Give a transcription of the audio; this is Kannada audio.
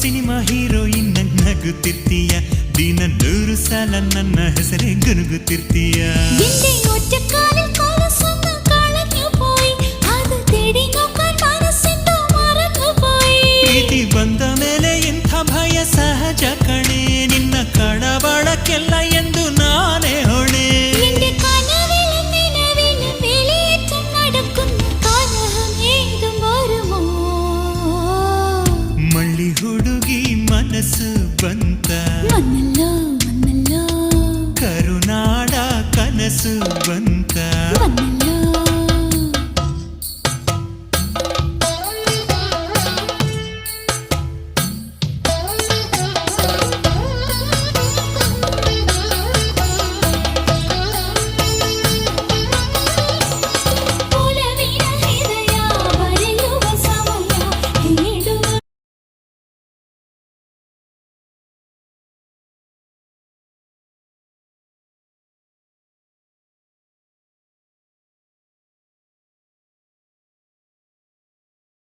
ಸಿನಿಮಾ ಹೀರೋಯಿನ್ ನಗುತ್ತಿರ್ತೀಯ, ದಿನ 100 ಸಲ ನನ್ನ ಹೆಸರೇ ಗುನುಗುತ್ತಿರ್ತೀಯ. ಪ್ರೀತಿ ಬಂದ ಮೇಲೆ ಇಂಥ ಭಯ ಸಹಜ ಕಣೆ, ನಿನ್ನ ಕಳವಳಕ್ಕೆಲ್ಲ ಎಂದು ನಾನೇ ಹೊಣೆ. ಮಳ್ಳಿ ಹುಡುಗಿ ಮನಸ್ಸು ಬಂತು